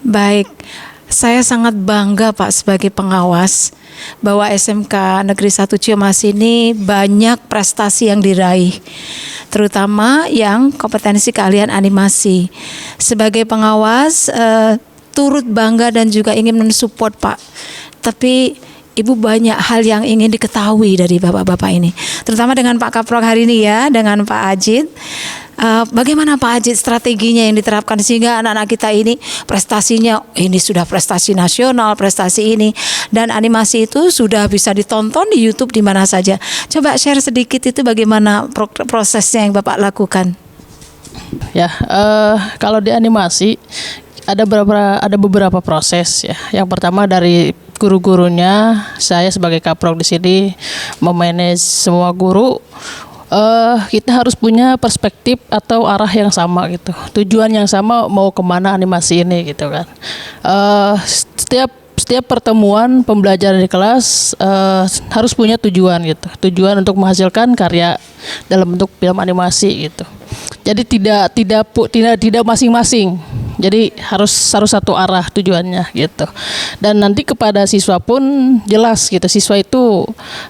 Baik, saya sangat bangga Pak sebagai pengawas bahwa SMK Negeri 1 Ciamas ini banyak prestasi yang diraih, terutama yang kompetensi keahlian animasi. Sebagai pengawas turut bangga dan juga ingin mensupport Pak. Tapi Ibu banyak hal yang ingin diketahui dari bapak-bapak ini, terutama dengan Pak Kaprok hari ini ya, dengan Pak Ajit. Bagaimana Pak Ajit strateginya yang diterapkan sehingga anak-anak kita ini prestasinya ini sudah prestasi nasional, prestasi ini, dan animasi itu sudah bisa ditonton di YouTube di mana saja. Coba share sedikit itu bagaimana prosesnya yang Bapak lakukan. Ya, kalau di animasi ada beberapa proses ya. Yang pertama dari guru-gurunya, saya sebagai kaprok di sini memanage semua guru. Kita harus punya perspektif atau arah yang sama gitu, tujuan yang sama mau kemana animasi ini gitu kan. Setiap pertemuan pembelajaran di kelas harus punya tujuan gitu, tujuan untuk menghasilkan karya dalam bentuk film animasi gitu. Jadi tidak masing-masing. Jadi harus satu arah tujuannya gitu. Dan nanti kepada siswa pun jelas gitu. Siswa itu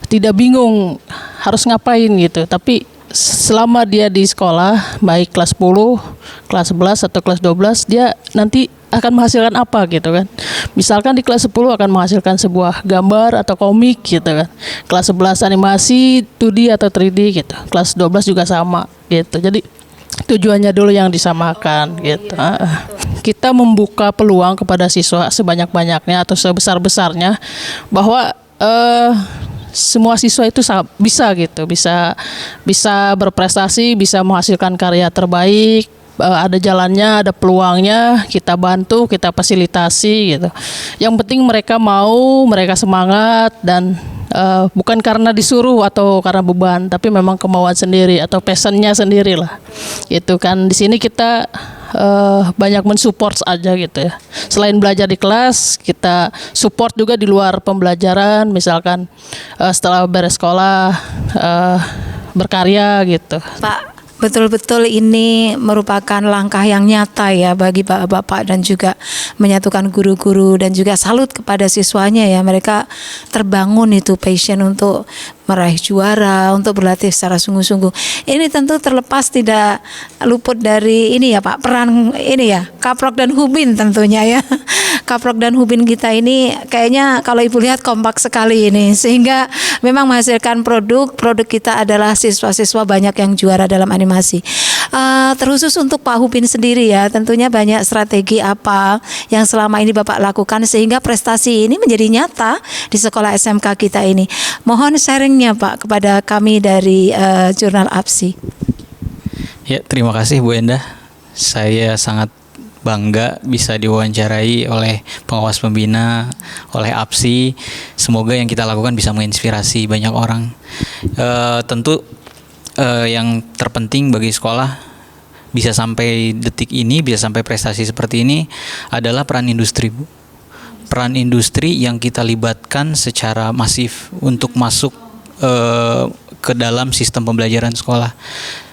tidak bingung harus ngapain gitu. Tapi selama dia di sekolah, baik kelas 10, kelas 11 atau kelas 12, dia nanti akan menghasilkan apa gitu kan. Misalkan di kelas 10 akan menghasilkan sebuah gambar atau komik gitu kan. Kelas 11 animasi 2D atau 3D gitu. Kelas 12 juga sama gitu. Jadi tujuannya dulu yang disamakan gitu. Kita membuka peluang kepada siswa sebanyak-banyaknya atau sebesar-besarnya bahwa semua siswa itu bisa gitu, bisa berprestasi, bisa menghasilkan karya terbaik. Ada jalannya, ada peluangnya, kita bantu, kita fasilitasi gitu. Yang penting mereka mau, mereka semangat dan bukan karena disuruh atau karena beban, tapi memang kemauan sendiri atau passionnya sendiri lah. Gitu kan. Di sini kita banyak mensupport aja gitu ya. Selain belajar di kelas, kita support juga di luar pembelajaran. Misalkan setelah beres sekolah berkarya gitu. Pak, betul-betul ini merupakan langkah yang nyata ya bagi bapak-bapak dan juga menyatukan guru-guru dan juga salut kepada siswanya ya. Mereka terbangun itu passion untuk meraih juara, untuk berlatih secara sungguh-sungguh. Ini tentu terlepas tidak luput dari ini ya Pak, peran ini ya, Kaprok dan Hubin tentunya ya. Kaprok dan Hubin kita ini kayaknya kalau Ibu lihat kompak sekali ini, sehingga memang menghasilkan produk kita adalah siswa-siswa banyak yang juara dalam animasi. Terkhusus untuk Pak Hubin sendiri ya, tentunya banyak strategi apa yang selama ini Bapak lakukan sehingga prestasi ini menjadi nyata di sekolah SMK kita ini. Mohon sharingnya Pak kepada kami dari Jurnal APSI. Ya, terima kasih Bu Endah. Saya sangat bangga bisa diwawancarai oleh pengawas pembina, oleh APSI. Semoga yang kita lakukan bisa menginspirasi banyak orang. Tentu yang terpenting bagi sekolah bisa sampai detik ini, bisa sampai prestasi seperti ini adalah peran industri, Bu. Peran industri yang kita libatkan secara masif untuk masuk ke dalam sistem pembelajaran sekolah.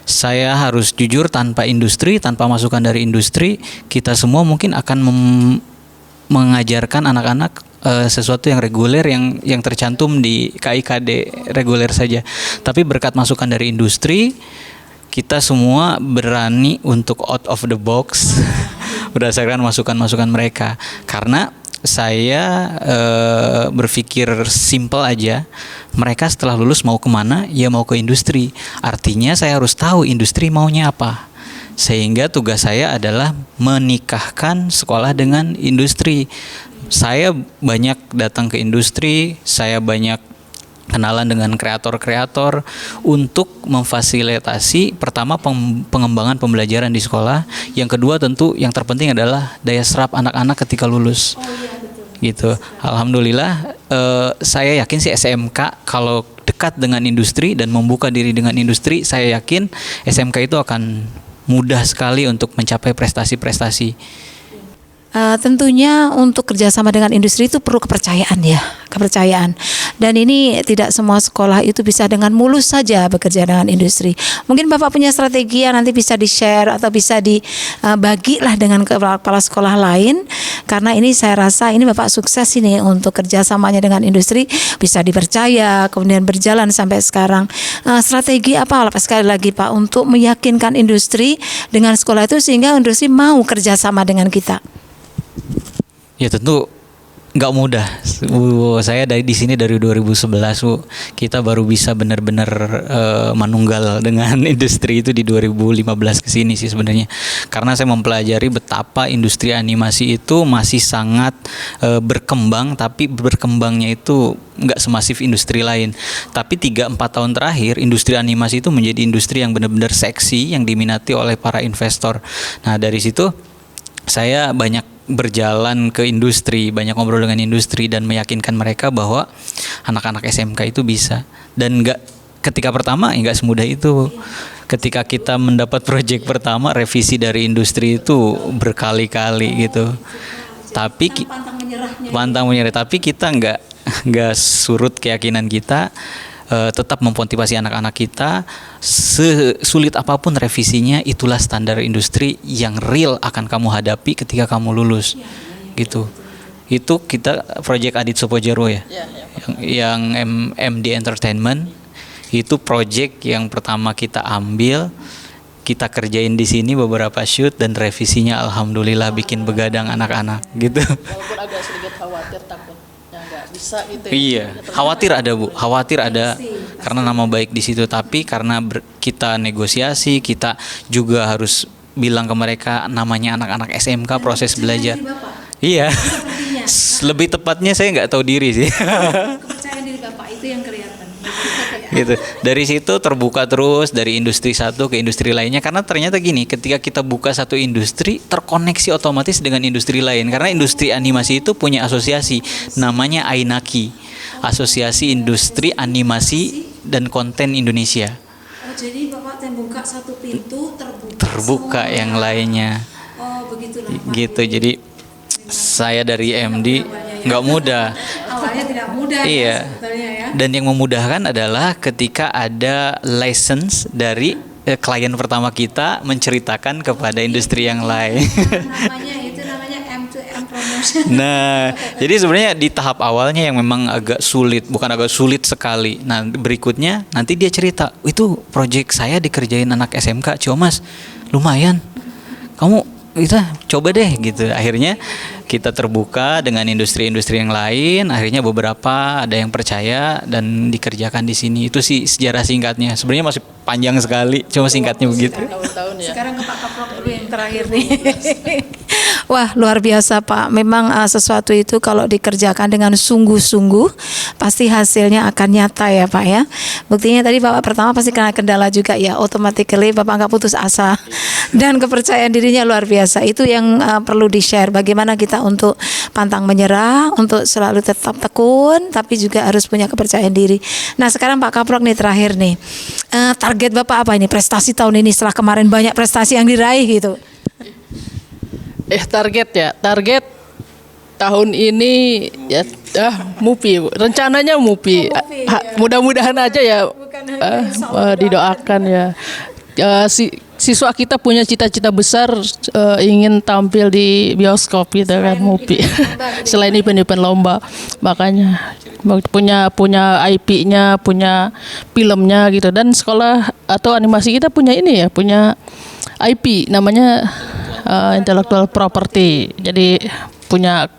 Saya harus jujur, tanpa industri, tanpa masukan dari industri, kita semua mungkin akan mengajarkan anak-anak sesuatu yang reguler, yang tercantum di KIKD reguler saja. Tapi berkat masukan dari industri, kita semua berani untuk out of the box berdasarkan masukan-masukan mereka. Karena saya berpikir simple aja, mereka setelah lulus mau kemana? Ya mau ke industri. Artinya saya harus tahu industri maunya apa. Sehingga tugas saya adalah menikahkan sekolah dengan industri. Saya banyak datang ke industri, saya banyak kenalan dengan kreator-kreator untuk memfasilitasi pertama pengembangan pembelajaran di sekolah. Yang kedua tentu yang terpenting adalah daya serap anak-anak ketika lulus. Gitu. Alhamdulillah saya yakin sih SMK kalau dekat dengan industri dan membuka diri dengan industri, saya yakin SMK itu akan mudah sekali untuk mencapai prestasi-prestasi. Tentunya untuk kerjasama dengan industri itu perlu kepercayaan ya, kepercayaan. Dan ini tidak semua sekolah itu bisa dengan mulus saja bekerja dengan industri. Mungkin Bapak punya strategi yang nanti bisa di-share atau bisa dibagi lah dengan kepala sekolah lain Karena ini saya rasa ini Bapak sukses ini untuk kerjasamanya dengan industri bisa dipercaya, kemudian berjalan sampai sekarang. Strategi apa Pak sekali lagi Pak untuk meyakinkan industri dengan sekolah itu sehingga industri mau kerjasama dengan kita? Ya tentu nggak mudah. Saya di sini dari 2011 Bu. Kita baru bisa benar-benar manunggal dengan industri itu di 2015 ke sini sih sebenarnya. Karena saya mempelajari betapa industri animasi itu masih sangat berkembang, tapi berkembangnya itu nggak semasif industri lain. Tapi 3-4 tahun terakhir industri animasi itu menjadi industri yang benar-benar seksi, yang diminati oleh para investor. Nah dari situ saya banyak berjalan ke industri, banyak ngobrol dengan industri dan meyakinkan mereka bahwa anak-anak SMK itu bisa. Dan ketika pertama nggak semudah itu. Ketika kita mendapat proyek pertama, revisi dari industri itu berkali-kali gitu. Tapi pantang menyerah. Tapi kita nggak surut keyakinan kita. Tetap memotivasi anak-anak kita, sesulit apapun revisinya, itulah standar industri yang real akan kamu hadapi ketika kamu lulus, gitu. Itu kita proyek Adit Sopojero ya, yang MD Entertainment, itu proyek yang pertama kita ambil, kita kerjain di sini beberapa shoot dan revisinya alhamdulillah bikin begadang anak-anak, gitu. Walaupun agak sedikit khawatir takutnya nggak bisa gitu. Iya, khawatir ada Bu, khawatir ada karena nama baik di situ. Tapi karena kita negosiasi, kita juga harus bilang ke mereka namanya anak-anak SMK proses belajar. Iya, lebih tepatnya saya nggak tahu diri sih. Kepercayaan diri Bapak itu yang kelihatan. Gitu. Dari situ terbuka terus dari industri satu ke industri lainnya, karena ternyata gini, ketika kita buka satu industri terkoneksi otomatis dengan industri lain, karena industri animasi itu punya asosiasi namanya AINAKI, Asosiasi Industri Animasi dan Konten Indonesia. Oh, jadi Bapak buka satu pintu terbuka yang lainnya. Oh begitulah. Gitu. Jadi saya dari MD nggak mudah. Awalnya tidak mudah. Iya. Sebetulnya ya. Dan yang memudahkan adalah ketika ada license dari klien pertama kita menceritakan kepada industri yang lain. Itu namanya M2M promotion. Nah, jadi sebenarnya di tahap awalnya yang memang agak sulit, bukan agak sulit sekali. Nah, berikutnya nanti dia cerita, itu proyek saya dikerjain anak SMK, Ciomas, lumayan. Kamu kita coba deh gitu. Akhirnya kita terbuka dengan industri-industri yang lain. Akhirnya beberapa ada yang percaya dan dikerjakan di sini. Itu sih sejarah singkatnya. Sebenarnya masih panjang sekali, cuma singkatnya begitu. Tahun-tahun ya. Sekarang ke Pak Kaprok dulu yang terakhir nih. Wah luar biasa Pak. Memang sesuatu itu kalau dikerjakan dengan sungguh-sungguh pasti hasilnya akan nyata ya Pak ya. Buktinya tadi Bapak pertama pasti kena kendala juga ya. Automatically Bapak nggak putus asa dan kepercayaan dirinya luar biasa. Itu yang perlu di-share. Bagaimana kita untuk pantang menyerah, untuk selalu tetap tekun, tapi juga harus punya kepercayaan diri. Nah sekarang Pak Kaprok nih terakhir nih. Target Bapak apa ini? Prestasi tahun ini setelah kemarin banyak prestasi yang diraih gitu. Target tahun ini ya MUPI, rencananya MUPI. Mudah-mudahan aja ya, didoakan ya. Siswa kita punya cita-cita besar, ingin tampil di bioskop gitu kan, MUPI. Selain event-event lomba, makanya punya IP-nya, punya filmnya gitu. Dan sekolah atau animasi kita punya ini ya, punya IP namanya intellectual property. Jadi punya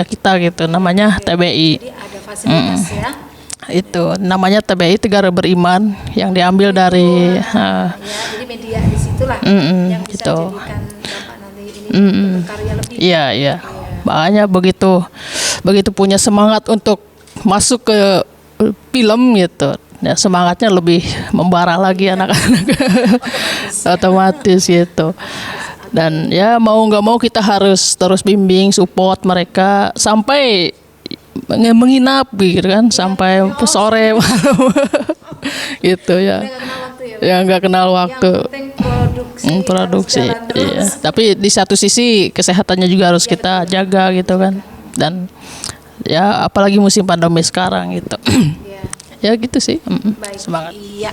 kita gitu, namanya TBI. Jadi ada fasilitas ya. Itu namanya TBI Tegara Beriman, yang diambil dari Ya, jadi media di situlah yang bisa gitu. jadikan Bapak nanti ini berkarya lebih. Iya. Makanya begitu punya semangat untuk masuk ke film gitu. Ya, semangatnya lebih membara lagi anak-anak. Otomatis gitu. Dan ya mau nggak mau kita harus terus bimbing, support mereka sampai menginap gitu kan, sampai sore malam. Gitu ya. Ya nggak kenal waktu. Produksi. Iya. Tapi di satu sisi kesehatannya juga harus kita jaga gitu kan. Dan ya apalagi musim pandemi sekarang gitu. Ya gitu sih. Semangat. Iya.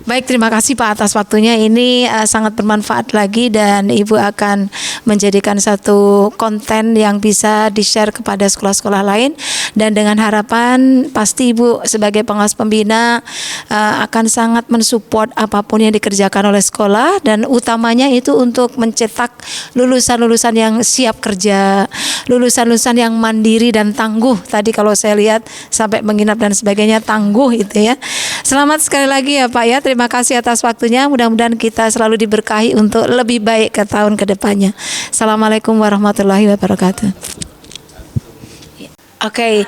Baik, terima kasih Pak atas waktunya. Ini sangat bermanfaat lagi dan Ibu akan menjadikan satu konten yang bisa di-share kepada sekolah-sekolah lain, dan dengan harapan pasti Ibu sebagai pengawas pembina akan sangat mensupport apapun yang dikerjakan oleh sekolah, dan utamanya itu untuk mencetak lulusan-lulusan yang siap kerja, lulusan-lulusan yang mandiri dan tangguh. Tadi kalau saya lihat sampai menginap dan sebagainya, tangguh itu ya. Selamat sekali lagi ya Pak ya. Terima kasih atas waktunya. Mudah-mudahan kita selalu diberkahi untuk lebih baik ke tahun kedepannya. Assalamualaikum warahmatullahi wabarakatuh. Oke,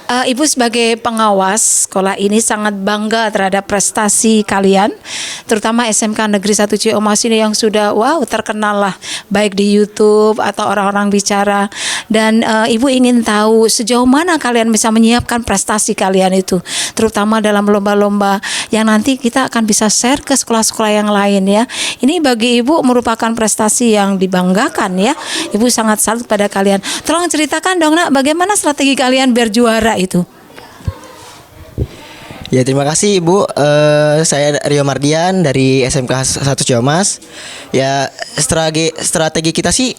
Ibu sebagai pengawas sekolah ini sangat bangga terhadap prestasi kalian, terutama SMK Negeri 1 Ciamas ini yang sudah terkenal lah, baik di YouTube atau orang-orang bicara. Dan Ibu ingin tahu sejauh mana kalian bisa menyiapkan prestasi kalian itu, terutama dalam lomba-lomba yang nanti kita akan bisa share ke sekolah-sekolah yang lain ya. Ini bagi Ibu merupakan prestasi yang dibanggakan ya. Ibu sangat salut pada kalian. Tolong ceritakan dong Nak, bagaimana strategi kalian biar juara itu? Ya, terima kasih Ibu. Saya Rio Mardian dari SMK 1 Ciamas. Ya, strategi kita sih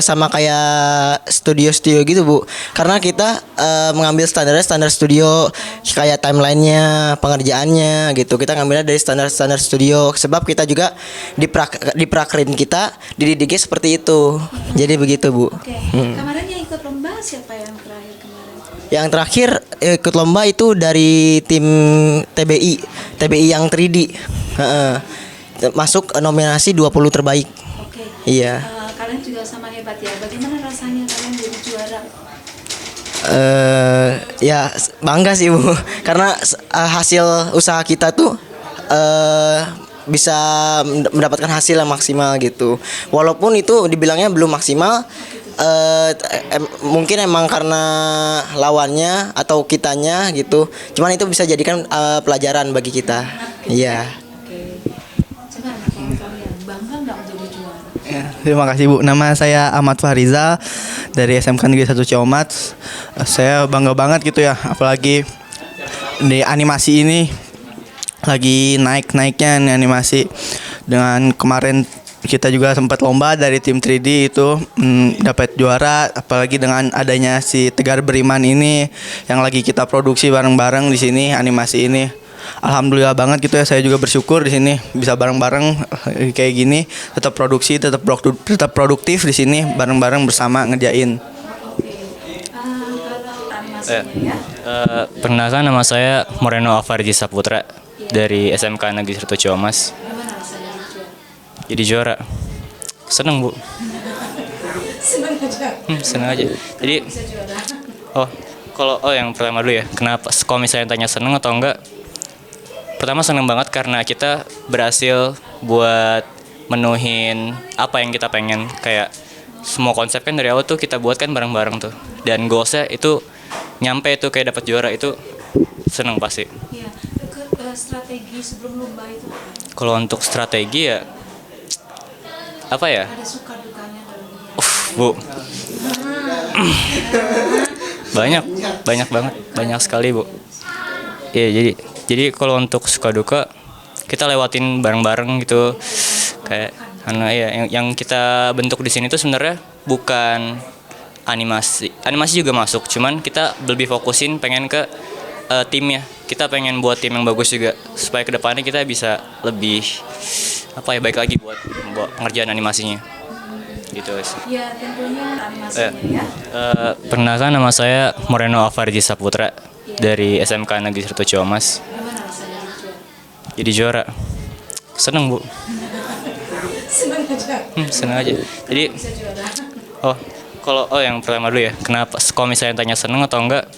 sama kayak studio-studio gitu Bu. Karena kita mengambil standar studio, kayak timelinenya, pengerjaannya gitu. Kita ngambilnya dari standar studio. Sebab kita juga di prakrin kita dididiknya seperti itu. Jadi begitu Bu. Oke. Kemarin yang ikut lomba siapa yang terakhir kemarin? Yang terakhir ikut lomba itu dari tim TBI yang 3D. Masuk nominasi 20 terbaik. Oke. Iya. Kalian juga sama hebat ya. Bagaimana rasanya kalian jadi juara? Ya bangga sih Bu. Karena hasil usaha kita tuh bisa mendapatkan hasil yang maksimal gitu. Walaupun itu dibilangnya belum maksimal, mungkin emang karena lawannya atau kitanya gitu. Cuman itu bisa jadikan pelajaran bagi kita. Iya. Coba kalian bangga nggak menjadi juara? Ya, terima kasih Bu. Nama saya Ahmad Fahriza dari SMK Negeri 1 Ciamas. Saya bangga banget gitu ya, apalagi di animasi ini lagi naik-naiknya nih animasi. Dengan kemarin kita juga sempat lomba dari tim 3D itu dapat juara, apalagi dengan adanya si Tegar Beriman ini yang lagi kita produksi bareng-bareng di sini animasi ini. Alhamdulillah banget gitu ya, saya juga bersyukur di sini bisa bareng-bareng kayak gini, tetap produksi, tetap produktif di sini bareng-bareng bersama ngerjain. Perkenalkan, nama saya Moreno Afarji Saputra dari SMK Negeri 1 Ciamas. Jadi juara. Seneng Bu. Seneng aja. Jadi yang pertama dulu ya. Kenapa? Kalau misalnya tanya seneng atau enggak? Pertama seneng banget karena kita berhasil buat menuhin apa yang kita pengen. Kayak semua konsep kan dari awal tuh kita buat kan bareng-bareng tuh. Dan goalsnya itu nyampe itu kayak dapat juara, itu seneng pasti. Iya. Strategi sebelum lomba itu apa? Kalau untuk strategi ya apa ya? Ada suka dukanya dalamnya. Bu. Banyak banget, banyak sekali Bu. Iya, jadi kalau untuk suka duka kita lewatin bareng-bareng gitu. Kayak yang kita bentuk di sini tuh sebenarnya bukan animasi juga masuk, cuman kita lebih fokusin pengen ke timnya. Kita pengen buat tim yang bagus juga supaya kedepannya kita bisa lebih baik lagi buat pengerjaan animasinya gitu. Ya tentunya animasinya ya. Perkenalkan, nama saya Moreno Afarji Saputra dari SMK Negeri 1 Ciamas. Gimana rasanya juara? Jadi juara. Seneng Bu. Senang aja. Seneng aja. Jadi Bisa juara. yang pertama dulu ya. Kenapa? Kalau misalnya tanya seneng atau enggak?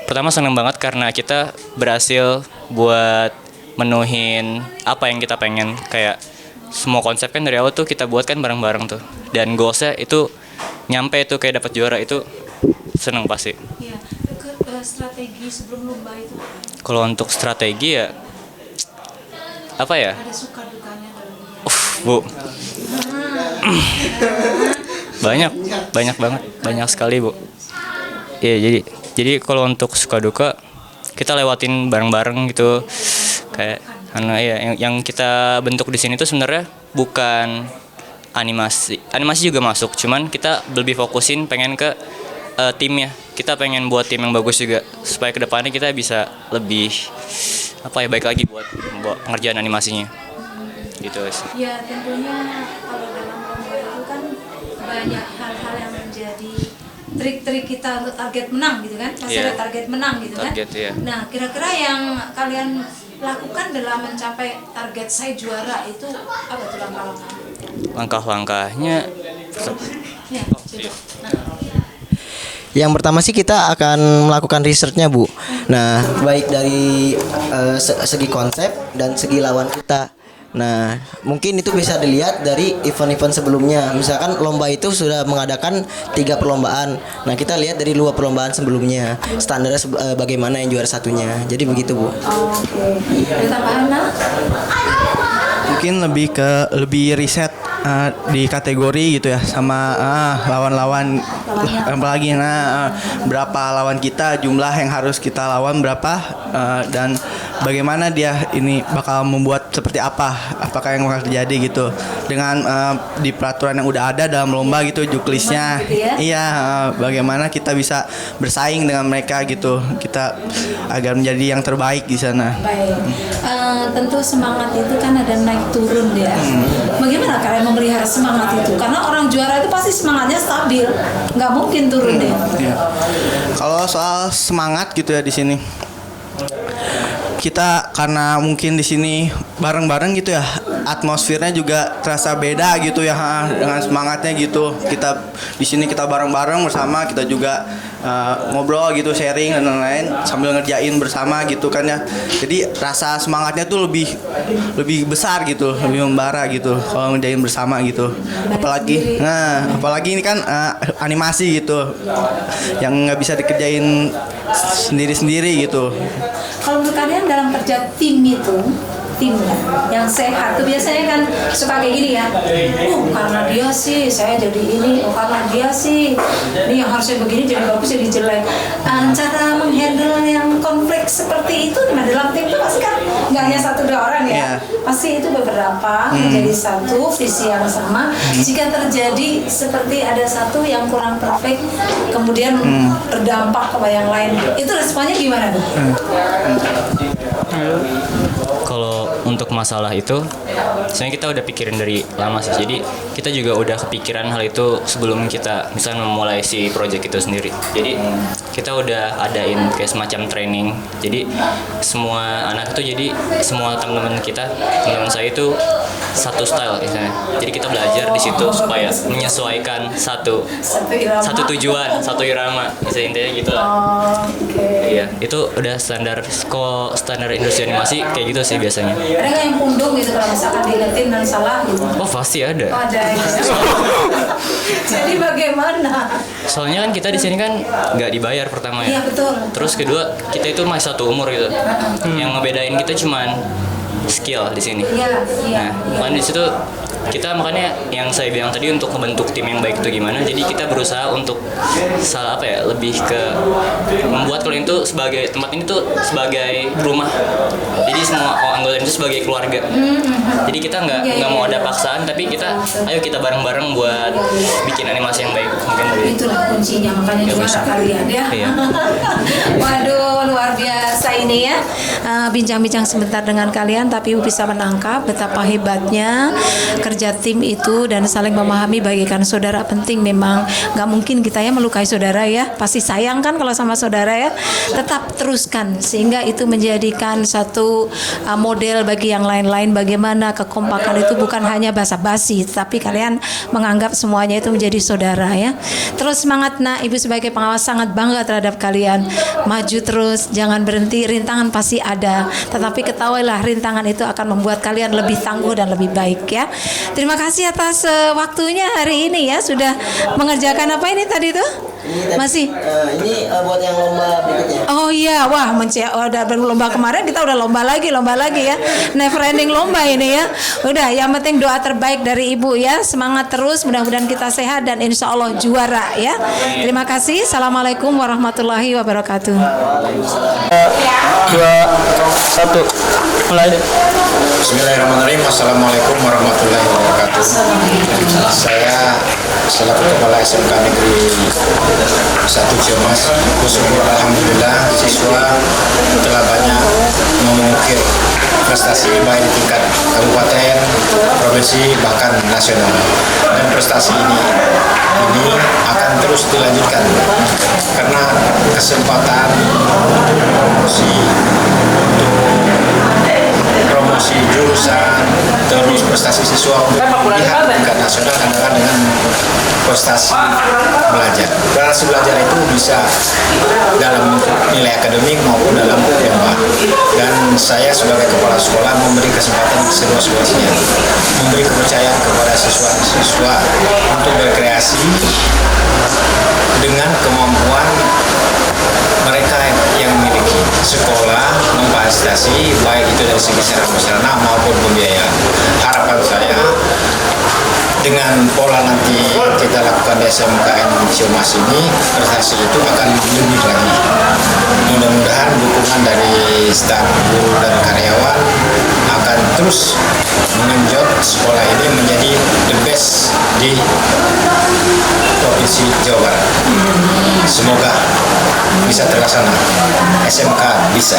Pertama seneng banget karena kita berhasil buat menuhin apa yang kita pengen. Kayak semua konsep kan dari awal tuh kita buat kan bareng-bareng tuh. Dan goalsnya itu nyampe itu kayak dapat juara, itu seneng pasti. Iya. Strategi sebelum lomba itu apa? Kalau untuk strategi ya apa ya? Ada suka dukanya dalamnya. Bu. Banyak banget, banyak sekali Bu. Iya, jadi kalau untuk suka duka kita lewatin bareng-bareng gitu. Kayak yang kita bentuk di sini tuh sebenarnya bukan animasi juga masuk, cuman kita lebih fokusin pengen ke timnya. Kita pengen buat tim yang bagus juga supaya kedepannya kita bisa lebih baik lagi buat pengerjaan animasinya gitu sih. Ya tentunya kalau dalam lomba itu kan banyak hal-hal yang menjadi trik-trik kita untuk target menang gitu kan, pasti Iya. ada target menang gitu Target, kan. iya. Nah kira-kira yang kalian lakukan dalam mencapai target saya juara itu apa tuh langkah-langkah? Langkah-langkahnya Ya, coba. Nah, Yang pertama sih kita akan melakukan researchnya Bu. Nah baik dari segi konsep dan segi lawan kita. Nah mungkin itu bisa dilihat dari event-event sebelumnya. Misalkan lomba itu sudah mengadakan 3 perlombaan. Nah kita lihat dari 2 perlombaan sebelumnya standarnya bagaimana yang juara satunya. Jadi begitu Bu. Oke. Ada tambahan nah? Mungkin lebih riset di kategori gitu ya, sama lawan-lawan, apalagi berapa lawan kita, jumlah yang harus kita lawan berapa, dan bagaimana dia ini bakal membuat seperti apakah yang bakal terjadi gitu dengan di peraturan yang udah ada dalam lomba gitu, juklisnya. Gitu ya? Iya, bagaimana kita bisa bersaing dengan mereka gitu, kita agar menjadi yang terbaik di sana. Baik. Tentu semangat itu kan ada naik turun ya. Bagaimana kalian memelihara semangat itu? Karena orang juara itu pasti semangatnya stabil, nggak mungkin turun deh. Iya. Kalau soal semangat gitu ya di sini, kita karena mungkin di sini bareng-bareng gitu ya, atmosfernya juga terasa beda gitu ya, dengan semangatnya gitu. Kita di sini kita bareng-bareng bersama, kita juga ngobrol gitu, sharing dan lain-lain sambil ngerjain bersama gitu kan ya. Jadi rasa semangatnya tuh lebih besar gitu, lebih membara gitu kalau ngerjain bersama gitu. Apalagi ini kan animasi gitu, yang nggak bisa dikerjain sendiri-sendiri gitu. Kalau menurut kalian dalam kerja tim itu, tim ya, yang sehat tuh biasanya kan suka kayak gini ya. Karena dia sih saya jadi ini, karena dia sih ini yang harusnya begini jadi bagus jadi jelek. Cara menghandle yang konflik seperti itu, nah dalam tim itu pasti kan nggak hanya 1-2 orang ya, Iya. pasti itu beberapa menjadi satu visi yang sama. Jika terjadi seperti ada satu yang kurang perfect, kemudian berdampak ke yang lain, itu responnya gimana tuh? Kalau untuk masalah itu, sebenarnya kita udah pikirin dari lama sih. Jadi kita juga udah kepikiran hal itu sebelum kita misalnya memulai si project itu sendiri. Jadi kita udah adain kayak semacam training. Jadi semua anak itu, jadi semua teman-teman saya itu satu style misalnya. Jadi kita belajar di situ supaya menyesuaikan satu tujuan, satu irama. Misalnya intinya gitu lah. Iya, itu udah standar industri animasi kayak gitu sih biasanya. Ada nggak yang pundung gitu kalau misalkan diingetin dan salah gitu? Oh pasti ada. Oh, ada ya. Jadi bagaimana? Soalnya kan kita di sini kan nggak dibayar pertama Iya ya. betul. Terus kedua kita itu masih satu umur gitu. Yang ngebedain kita cuman skill di sini. Iya, iya. Nah, makanya di situ kita makanya yang saya bilang tadi untuk membentuk tim yang baik itu gimana. Jadi kita berusaha untuk lebih ke membuat kalau itu sebagai tempat ini tuh sebagai rumah. Jadi semua anggota itu sebagai keluarga. Jadi kita nggak mau ada paksaan, tapi ayo kita bareng-bareng buat bikin animasi yang baik mungkin dari. Itulah kuncinya, makanya Ya, juara bisa. kalian ya. Iya. Waduh, luar biasa ini ya. Bincang-bincang sebentar dengan kalian, tapi bisa menangkap betapa hebatnya kerja tim itu dan saling memahami bagaikan saudara penting. Memang nggak mungkin kita ya melukai saudara ya. Pasti sayang kan kalau sama saudara ya. Tetap teruskan sehingga itu menjadikan satu model bagi yang lain-lain. Bagaimana kekompakan itu bukan hanya basa-basi, tapi kalian menganggap semuanya itu menjadi saudara ya. Terus semangat nak, ibu sebagai pengawas sangat bangga terhadap kalian. Maju terus, jangan berhenti. Rintangan pasti ada, tetapi ketahuilah rintangan itu akan membuat kalian lebih tangguh dan lebih baik ya. Terima kasih atas waktunya hari ini ya, sudah mengerjakan apa ini tadi tuh? Masih. Ini buat yang lomba berikutnya. Oh iya, wah udah lomba kemarin kita udah lomba lagi ya. Never ending lomba ini ya. Udah, yang penting doa terbaik dari Ibu ya. Semangat terus, mudah-mudahan kita sehat dan insya Allah juara ya. Terima kasih. Assalamualaikum warahmatullahi wabarakatuh. 2, 1, mulai. Bismillahirrahmanirrahim. Assalamualaikum warahmatullahi wabarakatuh. Saya selaku Kepala SMK Negeri 1 Ciamas, bersyukur alhamdulillah siswa telah banyak mengukir prestasi baik di tingkat kabupaten, provinsi bahkan nasional. Dan prestasi ini akan terus dilanjutkan karena kesempatan promosi jurusan, terus prestasi siswa untuk melihat tingkat nasional kadang dengan prestasi belajar. Prestasi belajar itu bisa dalam nilai akademik maupun dalam lomba. Dan saya sebagai kepala sekolah memberi kesempatan seluas-luasnya, memberi kepercayaan kepada siswa-siswa untuk berkreasi dengan kemampuan mereka yang memiliki. Sekolah memfasilitasi baik itu dari segi sarana maupun pembiayaan. Harapan saya dengan pola nanti kita lakukan di SMKN Ciamas ini, prestasi itu akan lebih lagi. Mudah-mudahan dukungan dari staf, guru dan karyawan akan terus mengenjot sekolah ini menjadi the best di Provinsi Jawa Barat. Semoga bisa terlaksana. SMK bisa.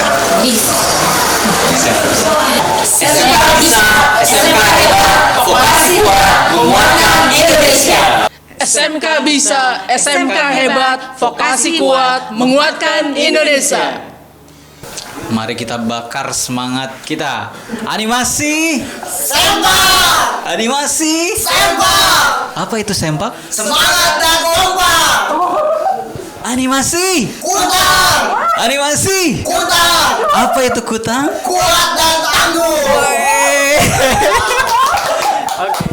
SMK bisa, SMK hebat, vokasi kuat, menguatkan Indonesia. SMK bisa, SMK hebat, vokasi kuat, menguatkan Indonesia. Mari kita bakar semangat kita. Animasi. Sempak, Animasi. sempak, Apa itu sempak? semangat dan kompak. Animasi. Kutang, Animasi. kutang, Apa itu kutang? kuat dan tangguh. Oke.